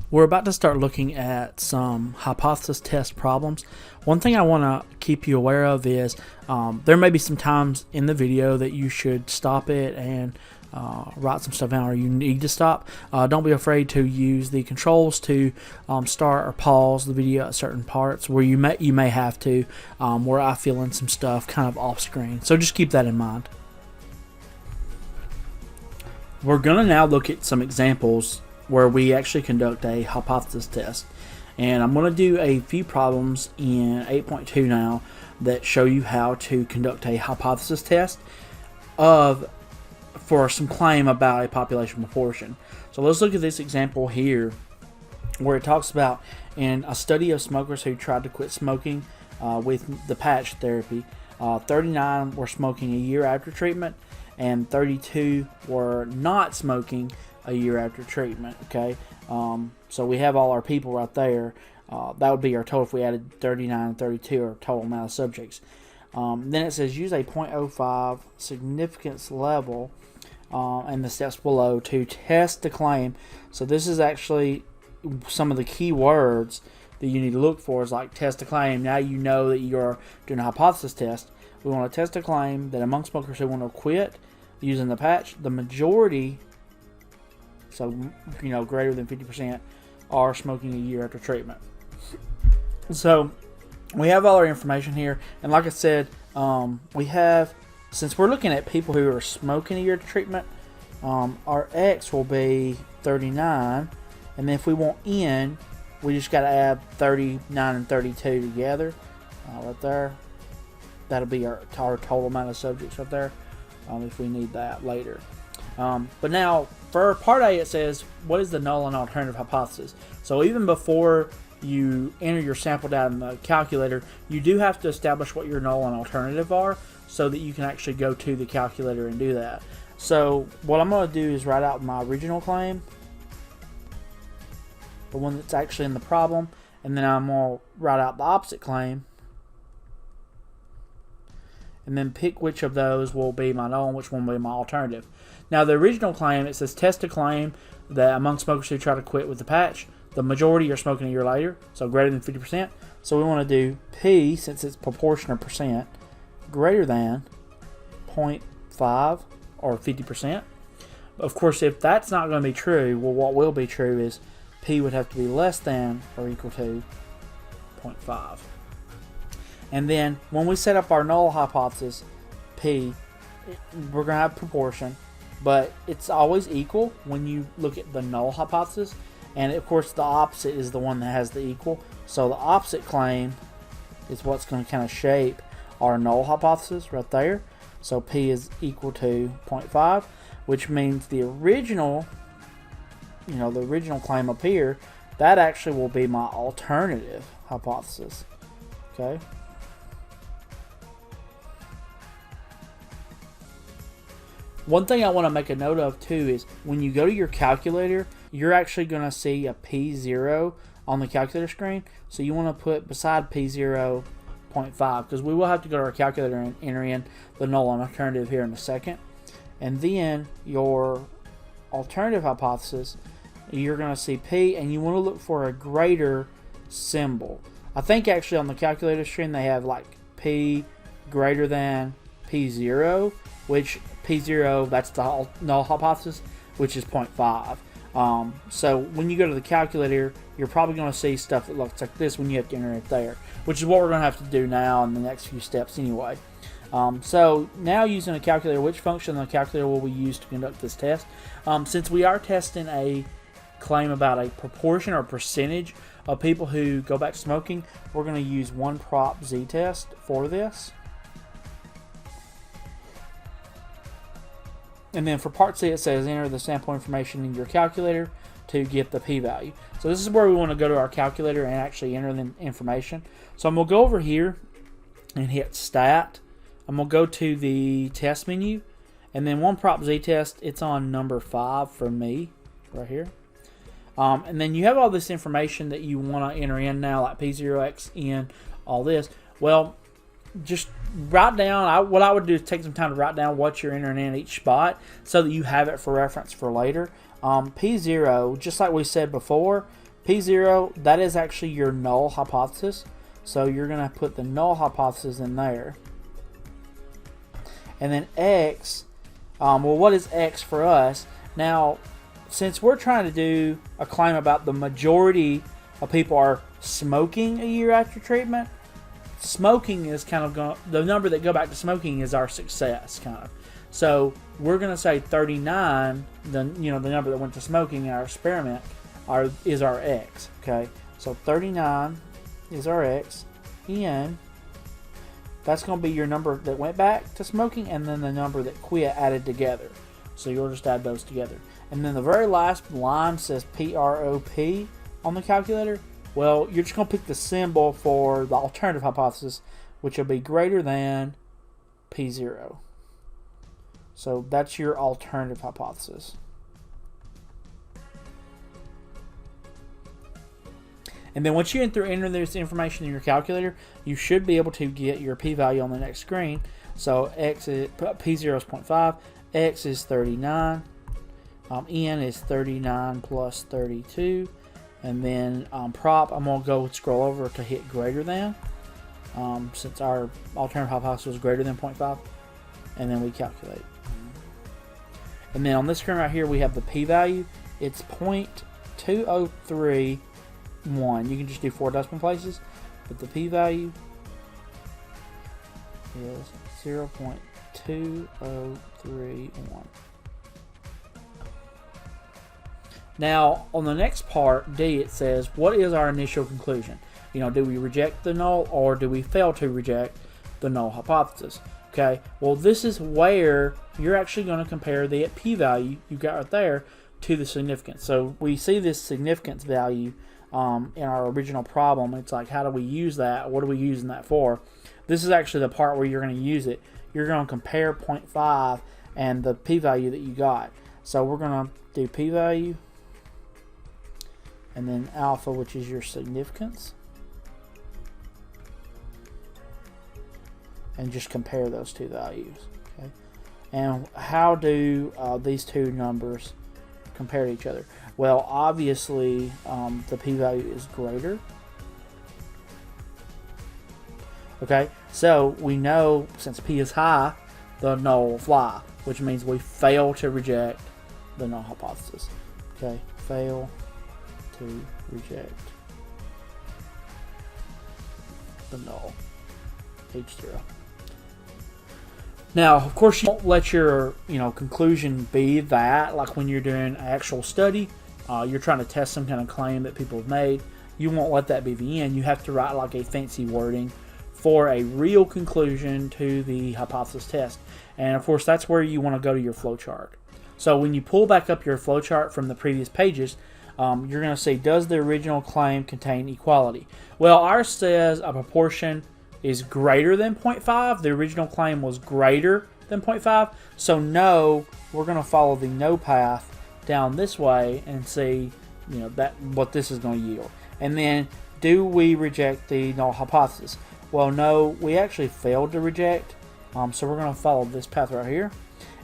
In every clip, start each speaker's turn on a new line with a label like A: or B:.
A: We're about to start looking at some hypothesis test problems. One thing I want to keep you aware of is there may be some times in the video that you should stop it and write some stuff down, or you need to stop. Don't be afraid to use the controls to start or pause the video at certain parts where you may have to, where I fill in some stuff kind of off screen. So just keep that in mind. We're going to now look at some examples where we actually conduct a hypothesis test. And I'm going to do a few problems in 8.2 now that show you how to conduct a hypothesis test for some claim about a population proportion. So let's look at this example here where it talks about in a study of smokers who tried to quit smoking with the patch therapy, 39 were smoking a year after treatment and 32 were not smoking a year after treatment. Okay, so we have all our people right there. That would be our total if we added 39 and 32, our total amount of subjects. Then it says use a 0.05 significance level and the steps below to test the claim. So this is actually some of the key words that you need to look for is like test the claim. Now you know that you're doing a hypothesis test. We want to test a claim that among smokers who want to quit using the patch, the majority, so greater than 50%, are smoking a year after treatment. So we have all our information here, and like I said, we have, since we're looking at people who are smoking a year after treatment, our X will be 39, and then if we want N, we just got to add 39 and 32 together, right there. That'll be our total amount of subjects right there, if we need that later. But now, for part A, it says, what is the null and alternative hypothesis? So even before you enter your sample data in the calculator, you do have to establish what your null and alternative are so that you can actually go to the calculator and do that. So what I'm going to do is write out my original claim, the one that's actually in the problem, and then I'm going to write out the opposite claim, and then pick which of those will be my null and which one will be my alternative. Now the original claim, it says test a claim that among smokers who try to quit with the patch, the majority are smoking a year later, so greater than 50%. So we want to do P, since it's proportion or percent, greater than 0.5 or 50%. Of course, if that's not going to be true, well, what will be true is P would have to be less than or equal to 0.5. And then when we set up our null hypothesis, P, we're going to have proportion, but it's always equal when you look at the null hypothesis. And of course, the opposite is the one that has the equal. So the opposite claim is what's going to kind of shape our null hypothesis right there. So P is equal to 0.5, which means the original, the original claim up here, that actually will be my alternative hypothesis. Okay. One thing I want to make a note of too is when you go to your calculator, you're actually going to see a P0 on the calculator screen. So you want to put beside P0 0.5 because we will have to go to our calculator and enter in the null and alternative here in a second. And then your alternative hypothesis, you're going to see P, and you want to look for a greater symbol. I think actually on the calculator screen they have like P greater than P0, which P0, that's the null hypothesis, which is 0.5. So when you go to the calculator, you're probably going to see stuff that looks like this when you have to enter it there, which is what we're going to have to do now in the next few steps anyway. So now using a calculator, which function in the calculator will we use to conduct this test? Since we are testing a claim about a proportion or percentage of people who go back to smoking, we're going to use one prop z-test for this. And then for part C, it says enter the sample information in your calculator to get the p-value. So this is where we want to go to our calculator and actually enter the information. So I'm going to go over here and hit stat. I'm going to go to the test menu, and then one prop z-test, it's on number 5 for me right here. And then you have all this information that you want to enter in now, like P0xN, all this. Well, just write down, what I would do is take some time to write down what you're entering in each spot so that you have it for reference for later. P0, just like we said before, P0, that is actually your null hypothesis. So you're going to put the null hypothesis in there. And then X, well, what is X for us? Now, since we're trying to do a claim about the majority of people are smoking a year after treatment, smoking is kind of the number that go back to smoking is our success, kind of. So we're going to say 39, the number that went to smoking in our experiment, is our X. Okay, so 39 is our X. N, that's going to be your number that went back to smoking, and then the number that quit added together. So you'll just add those together. And then the very last line says PROP on the calculator. Well, you're just going to pick the symbol for the alternative hypothesis, which will be greater than P0. So that's your alternative hypothesis. And then once you enter this information in your calculator, you should be able to get your p-value on the next screen. So P0 is 0.5, X is 39, N is 39 plus 32, and then prop, I'm going to go scroll over to hit greater than, since our alternative hypothesis was greater than 0.5, and then we calculate. And then on this screen right here, we have the p-value. It's 0.2031. You can just do 4 decimal places, but the p-value is 0.2031. Now, on the next part, D, it says, what is our initial conclusion? Do we reject the null, or do we fail to reject the null hypothesis? Okay, well, this is where you're actually going to compare the p-value you got right there to the significance. So we see this significance value in our original problem. It's like, how do we use that? What are we using that for? This is actually the part where you're going to use it. You're going to compare 0.5 and the p-value that you got. So we're going to do p-value and then alpha, which is your significance, and just compare those two values. Okay, and how do these two numbers compare to each other? Well, obviously, the p-value is greater. Okay, so we know since p is high, the null will fly, which means we fail to reject the null hypothesis. Okay, fail to reject the null, H0. Now, of course, you won't let your conclusion be that, like when you're doing an actual study, you're trying to test some kind of claim that people have made. You won't let that be the end. You have to write like a fancy wording for a real conclusion to the hypothesis test. And of course, that's where you want to go to your flowchart. So when you pull back up your flowchart from the previous pages, you're going to say, does the original claim contain equality? Well, ours says a proportion is greater than 0.5. The original claim was greater than 0.5. So no, we're going to follow the no path down this way and see what this is going to yield. And then, do we reject the null hypothesis? Well, no, we actually failed to reject. So we're going to follow this path right here.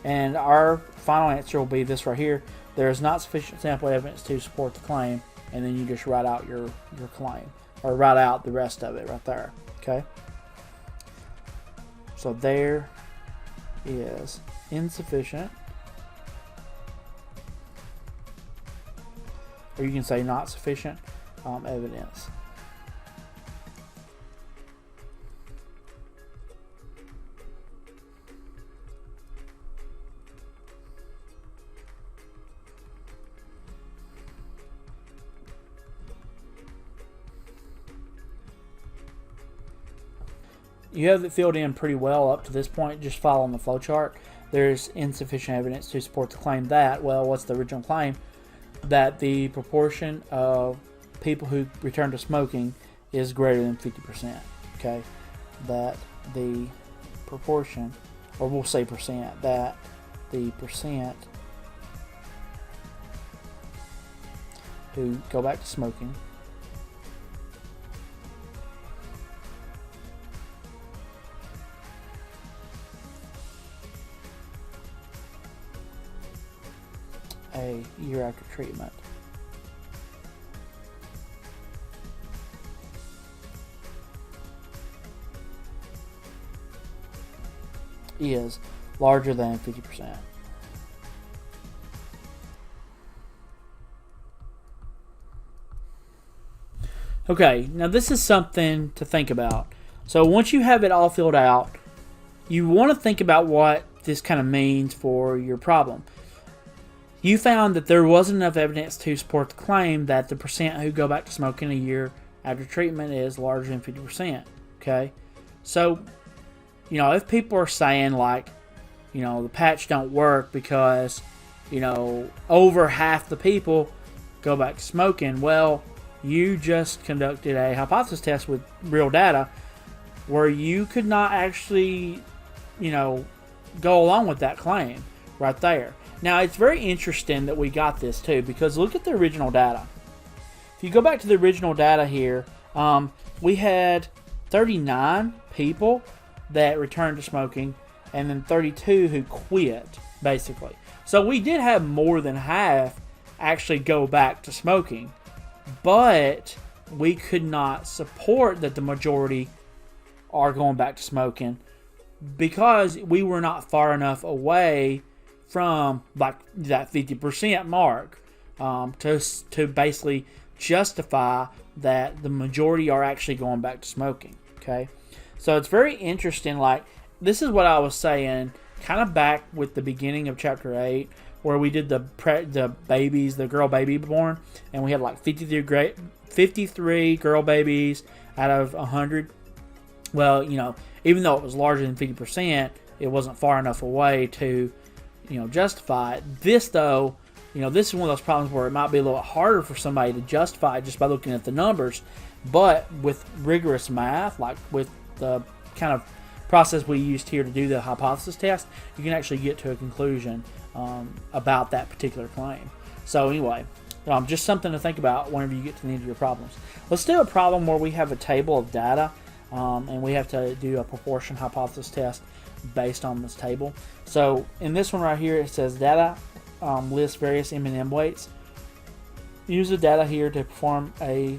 A: And our final answer will be this right here. There is not sufficient sample evidence to support the claim. And then you just write out your claim, or write out the rest of it right there. Okay? So there is insufficient, or you can say not sufficient evidence. You have it filled in pretty well up to this point. Just following the flowchart. There's insufficient evidence to support the claim that, well, what's the original claim? That the proportion of people who return to smoking is greater than 50%. Okay, that the proportion, or we'll say percent, that the percent who go back to smoking a year after treatment is larger than 50%. Okay, now this is something to think about. So once you have it all filled out, you want to think about what this kind of means for your problem. You found that there wasn't enough evidence to support the claim that the percent who go back to smoking a year after treatment is larger than 50%. Okay, so if people are saying like, the patch don't work because over half the people go back to smoking, well, you just conducted a hypothesis test with real data where you could not actually, go along with that claim right there. Now, it's very interesting that we got this too, because look at the original data. If you go back to the original data here, we had 39 people that returned to smoking and then 32 who quit, basically. So we did have more than half actually go back to smoking. But we could not support that the majority are going back to smoking because we were not far enough away from like that 50% mark to basically justify that the majority are actually going back to smoking. Okay, so it's very interesting. Like, this is what I was saying kind of back with the beginning of chapter 8, where we did the babies, the girl baby born, and we had like 53 girl babies out of 100. Well, even though it was larger than 50%, it wasn't far enough away to, justify it. This, though, this is one of those problems where it might be a little harder for somebody to justify just by looking at the numbers. But with rigorous math, like with the kind of process we used here to do the hypothesis test, you can actually get to a conclusion about that particular claim. So anyway, just something to think about whenever you get to the end of your problems. Let's do a problem where we have a table of data and we have to do a proportion hypothesis test based on this table. So in this one right here, it says data lists various M&M weights. Use the data here to perform a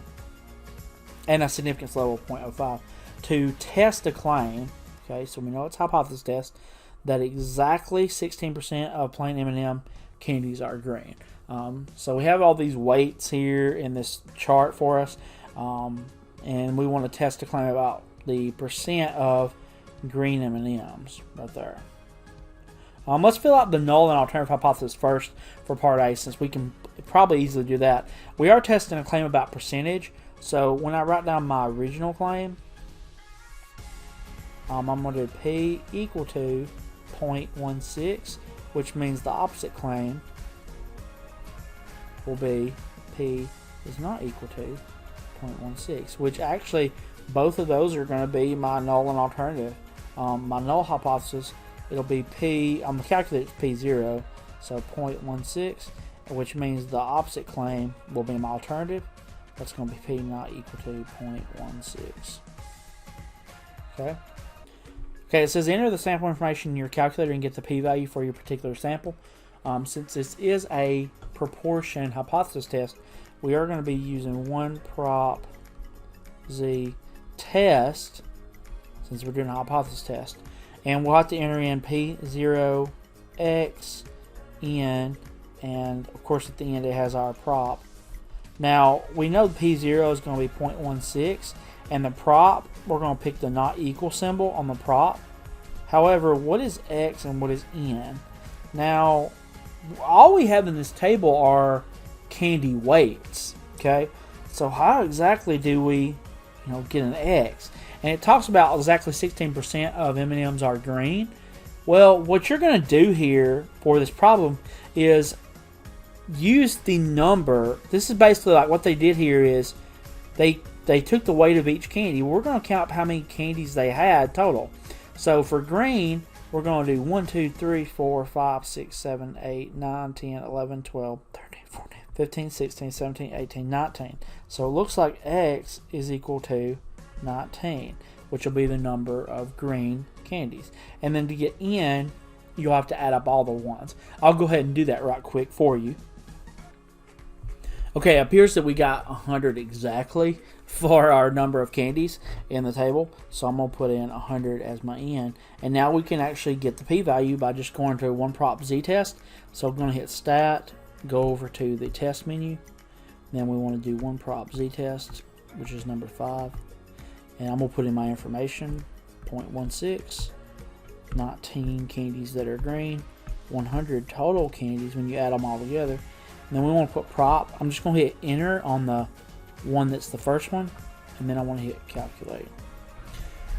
A: significance level of 0.05 to test a claim. Okay, so we know it's hypothesis test that exactly 16% of plain M&M candies are green. So we have all these weights here in this chart for us, and we want to test a claim about the percent of green M&Ms right there. Let's fill out the null and alternative hypothesis first for part A, since we can probably easily do that. We are testing a claim about percentage, so when I write down my original claim, I'm going to do P equal to 0.16, which means the opposite claim will be P is not equal to 0.16, which actually both of those are going to be my null and alternative. My null hypothesis, it'll be P, I'm going to calculate P0, so 0.16, which means the opposite claim will be my alternative. That's going to be P not equal to 0.16. Okay. Okay, it says enter the sample information in your calculator and get the p-value for your particular sample. Since this is a proportion hypothesis test, we are going to be using one prop z test since we're doing a hypothesis test. And we'll have to enter in p0 x n, and of course at the end it has our prop. Now we know the p0 is going to be 0.16, and the prop, we're going to pick the not equal symbol on the prop. However, what is x and what is n? Now, all we have in this table are candy weights. Okay, so how exactly do we, get an x? And it talks about exactly 16% of M&Ms are green. Well, what you're going to do here for this problem is use the number. This is basically like what they did here is they took the weight of each candy. We're going to count how many candies they had total. So for green, we're going to do 1, 2, 3, 4, 5, 6, 7, 8, 9, 10, 11, 12, 13, 14, 15, 16, 17, 18, 19. So it looks like x is equal to 19, which will be the number of green candies. And then to get n, you'll have to add up all the ones. I'll go ahead and do that right quick for you. Okay, it appears that we got 100 exactly for our number of candies in the table. So I'm going to put in 100 as my n. And now we can actually get the p-value by just going to one prop z-test. So I'm going to hit stat, go over to the test menu. Then we want to do one prop z-test, which is number 5. And I'm going to put in my information, 0.16, 19 candies that are green, 100 total candies when you add them all together. And then we want to put prop. I'm just going to hit enter on the one that's the first one, and then I want to hit calculate.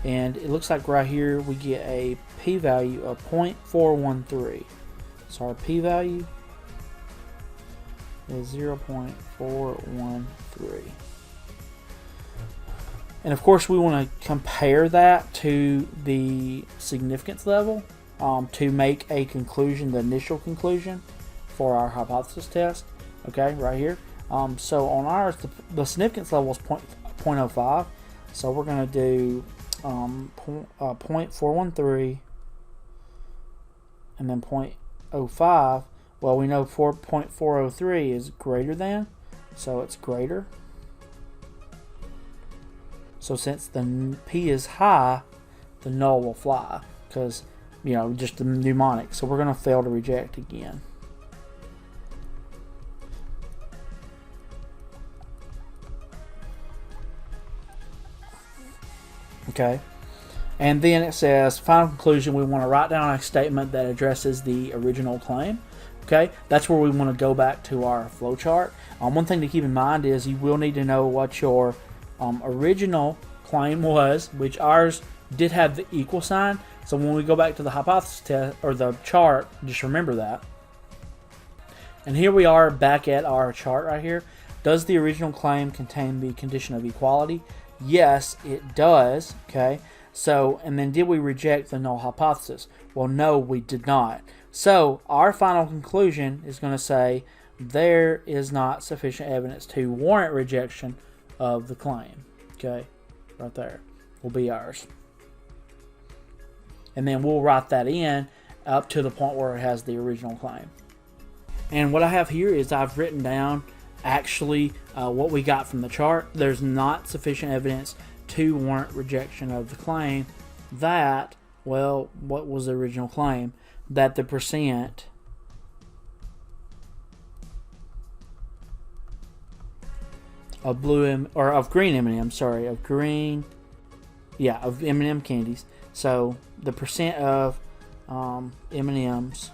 A: And it looks like right here we get a p-value of 0.413. So our p-value is 0.413. And of course we want to compare that to the significance level to make a conclusion, the initial conclusion for our hypothesis test. Okay, right here. So on ours, the significance level is 0.05. So we're going to do 0.413 and then 0.05. Well, we know 4.403 is greater than, so it's greater. So since the p is high, the null will fly because, you know, just the mnemonic. So we're going to fail to reject again. Okay, and then it says final conclusion. We want to write down a statement that addresses the original claim. Okay, that's where we want to go back to our flowchart. One thing to keep in mind is you will need to know what your original claim was, which ours did have the equal sign. So when we go back to the hypothesis test or the chart, just remember that. And here we are back at our chart right here. Does the original claim contain the condition of equality? Yes, it does. Okay, so and then did we reject the null hypothesis? Well, no, we did not. So our final conclusion is going to say there is not sufficient evidence to warrant rejection of the claim. Okay, right there will be ours. And then we'll write that in up to the point where it has the original claim. And what I have here is I've written down actually what we got from the chart. There's not sufficient evidence to warrant rejection of the claim that, well, what was the original claim? That the percent of green M&Ms, sorry, of green, yeah, of M&M candies. So the percent of M&Ms,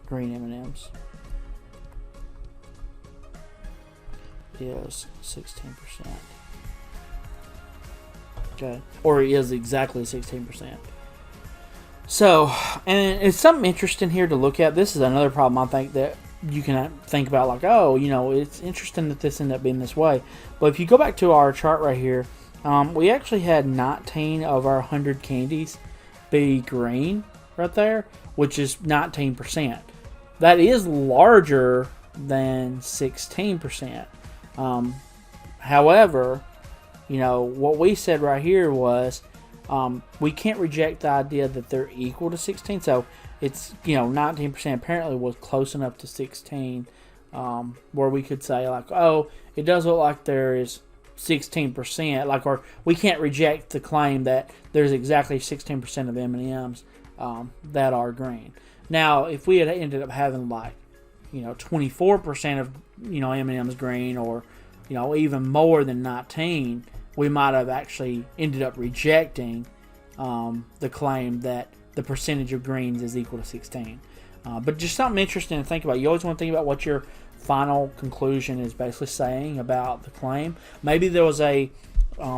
A: green M&Ms, is 16%. Okay, or it is exactly 16%. So, and it's something interesting here to look at. This is another problem I think that you can think about, like, oh, you know, it's interesting that this ended up being this way. But if you go back to our chart right here, we actually had 19 of our 100 candies be green right there, which is 19%. That is larger than 16%. However, you know, what we said right here was we can't reject the idea that they're equal to 16. So it's, you know, 19% apparently was close enough to 16 where we could say, like, oh, it does look like there is 16%, like, or we can't reject the claim that there's exactly 16% of M&Ms that are green. Now, if we had ended up having, like, you know, 24% of, you know, M&Ms green, or, you know, even more than 19, we might have actually ended up rejecting the claim that the percentage of greens is equal to 16. But just something interesting to think about. You always want to think about what your final conclusion is basically saying about the claim. Maybe there was a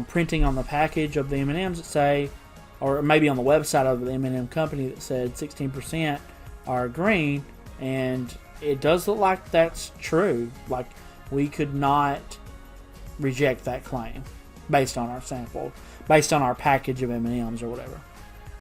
A: printing on the package of the M&Ms that say, or maybe on the website of the M&M company that said 16% are green, and it does look like that's true. Like, we could not reject that claim based on our sample, based on our package of M&Ms or whatever.